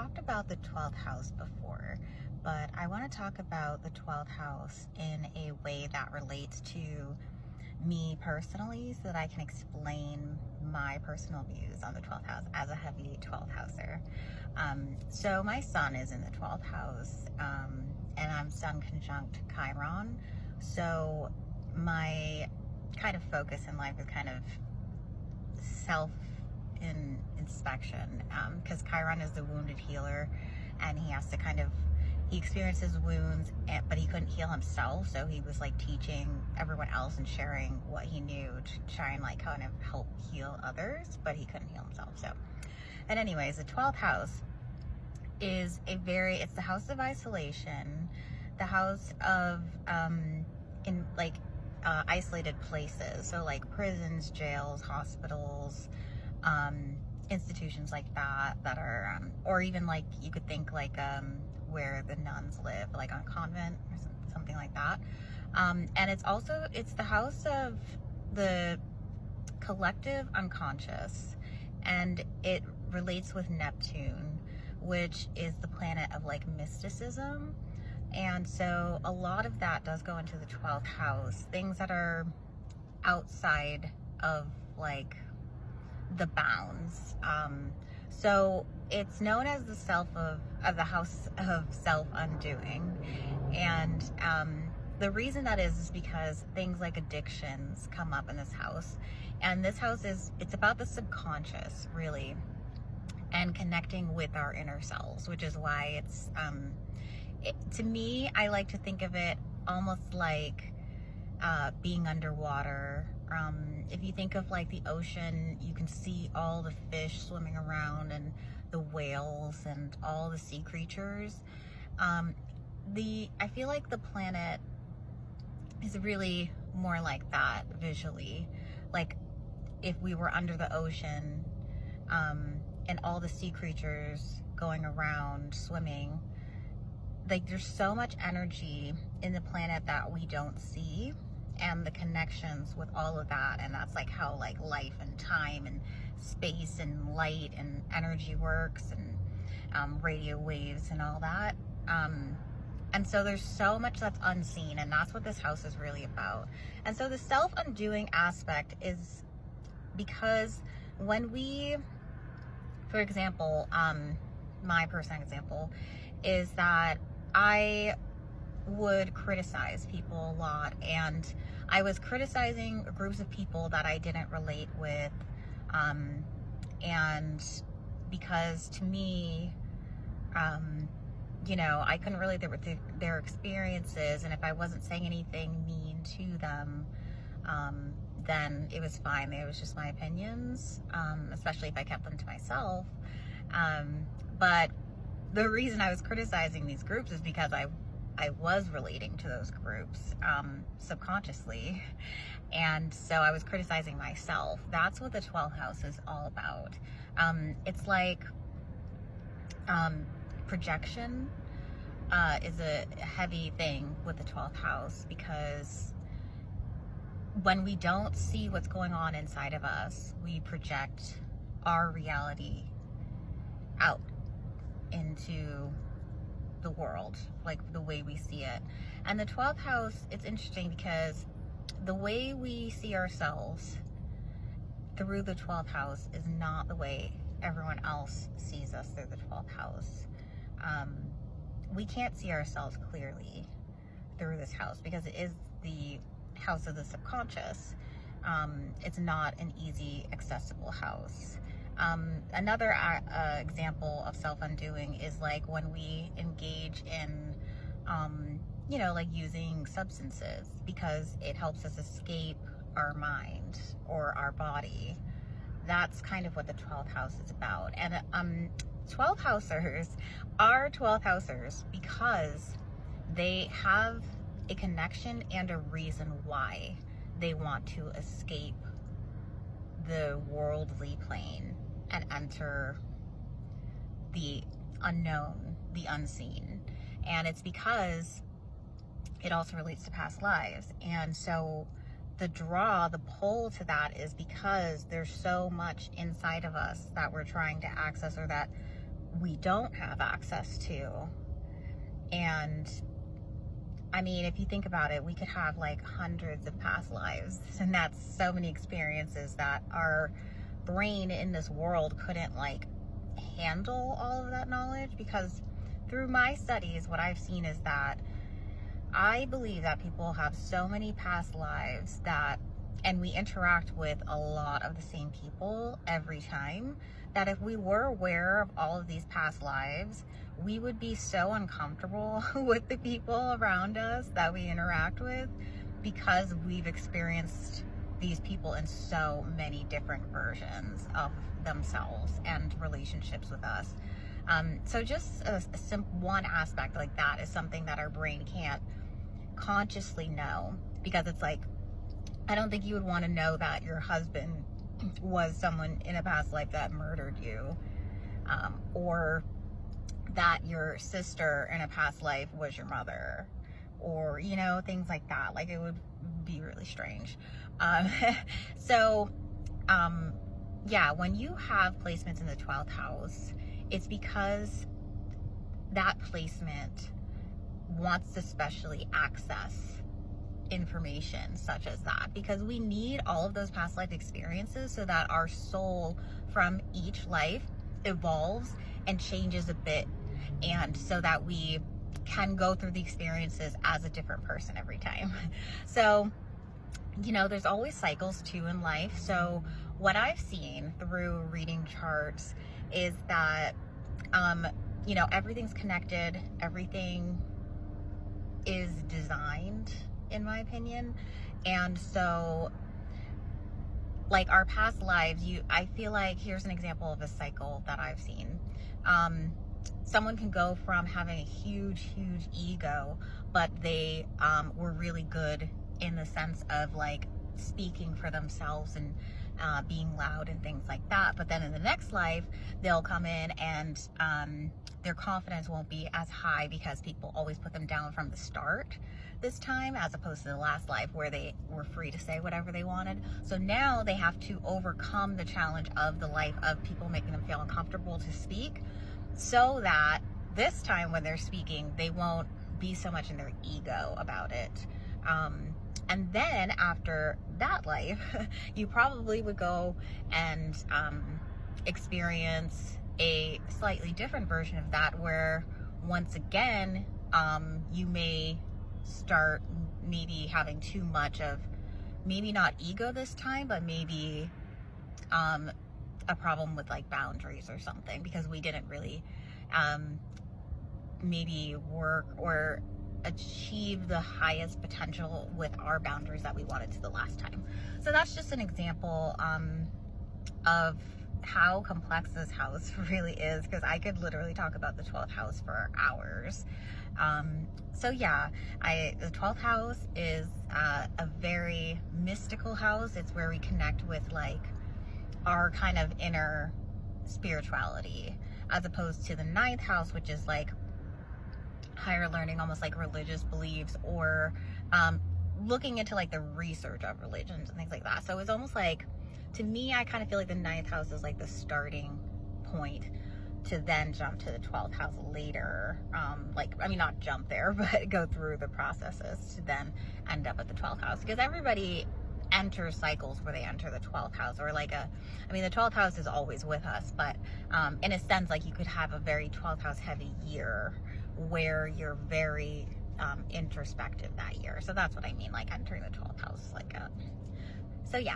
talked about the 12th house before, but I want to talk about the 12th house in a way that relates to me personally so that I can explain my personal views on the 12th house as a heavy 12th houser. So my sun is in the 12th house, and I'm sun conjunct Chiron. So my kind of focus in life is kind of self inspection, because Chiron is the wounded healer, and he has to he experiences wounds, but he couldn't heal himself, so he was like teaching everyone else and sharing what he knew to try and like kind of help heal others, but he couldn't heal himself. So, and anyways, the 12th house is it's the house of isolation, the house of isolated places, so like prisons, jails, hospitals, institutions like that are or even like you could think like where the nuns live, like on a convent or something like that. And it's the house of the collective unconscious, and it relates with Neptune, which is the planet of like mysticism. And so a lot of that does go into the 12th house, things that are outside of like the bounds. So it's known as the the house of self-undoing. And the reason that is because things like addictions come up in this house. And this house it's about the subconscious, really, and connecting with our inner selves, which is why to me, I like to think of it almost like being underwater. If you think of like the ocean, you can see all the fish swimming around and the whales and all the sea creatures. I feel like the planet is really more like that visually. Like if we were under the ocean, and all the sea creatures going around swimming, like there's so much energy in the planet that we don't see, and the connections with all of that. And that's like how like life and time and space and light and energy works, and radio waves and all that. And so there's so much that's unseen, and that's what this house is really about. And so the self-undoing aspect is because when we, for example, my personal example is that I would criticize people a lot, and I was criticizing groups of people that I didn't relate with, and because to me, I couldn't relate with their experiences, and if I wasn't saying anything mean to them, then it was fine. It was just my opinions, especially if I kept them to myself. But the reason I was criticizing these groups is because I was relating to those groups subconsciously, and so I was criticizing myself. That's what the 12th house is all about. It's like projection is a heavy thing with the 12th house, because when we don't see what's going on inside of us, we project our reality out into the world, like the way we see it. And the 12th house, it's interesting because the way we see ourselves through the 12th house is not the way everyone else sees us through the 12th house. We can't see ourselves clearly through this house because it is the house of the subconscious. It's not an easy, accessible house. Another example of self-undoing is like when we engage in, like using substances because it helps us escape our mind or our body. That's kind of what the 12th house is about. And 12th housers are 12th housers because they have a connection and a reason why they want to escape the worldly plane and enter the unknown, the unseen. And it's because it also relates to past lives. And so the pull to that is because there's so much inside of us that we're trying to access, or that we don't have access to. And I mean, if you think about it, we could have like hundreds of past lives, and that's so many experiences that our brain in this world couldn't like handle all of that knowledge. Because through my studies, what I've seen is that I believe that people have so many past lives that, and we interact with a lot of the same people every time, that if we were aware of all of these past lives, we would be so uncomfortable with the people around us that we interact with, because we've experienced these people in so many different versions of themselves and relationships with us. So just one aspect like that is something that our brain can't consciously know, because it's like, I don't think you would want to know that your husband was someone in a past life that murdered you, or that your sister in a past life was your mother, or, you know, things like that. Like, it would be really strange. So, yeah, when you have placements in the 12th house, it's because that placement wants to specially access information such as that, because we need all of those past life experiences so that our soul from each life evolves and changes a bit, and so that we can go through the experiences as a different person every time. So, you know, there's always cycles too in life. So what I've seen through reading charts is that, you know, everything's connected, everything is designed, in my opinion. And so, like, our past lives, I feel like, here's an example of a cycle that I've seen. Someone can go from having a huge ego, but they were really good in the sense of like speaking for themselves and being loud and things like that. But then in the next life, they'll come in and their confidence won't be as high, because people always put them down from the start this time, as opposed to the last life where they were free to say whatever they wanted. So now they have to overcome the challenge of the life of people making them feel uncomfortable to speak, so that this time when they're speaking, they won't be so much in their ego about it. And then after that life, you probably would go and experience a slightly different version of that, where once again, you may start maybe having too much of, maybe not ego this time, but maybe a problem with like boundaries or something, because we didn't really maybe work or achieve the highest potential with our boundaries that we wanted to the last time. So that's just an example of how complex this house really is, because I could literally talk about the 12th house for hours. So yeah, the 12th house is a very mystical house. It's where we connect with like our kind of inner spirituality, as opposed to the 9th house, which is like higher learning, almost like religious beliefs, or looking into like the research of religions and things like that. So it's almost like, to me, I kind of feel like the 9th house is like the starting point to then jump to the 12th house later. Like, I mean, not jump there, but go through the processes to then end up at the 12th house, because everybody enters cycles where they enter the 12th house, or like I mean, the 12th house is always with us, but in a sense, like, you could have a very 12th house heavy year where you're very introspective that year. So that's what I mean, like entering the 12th house, like so yeah.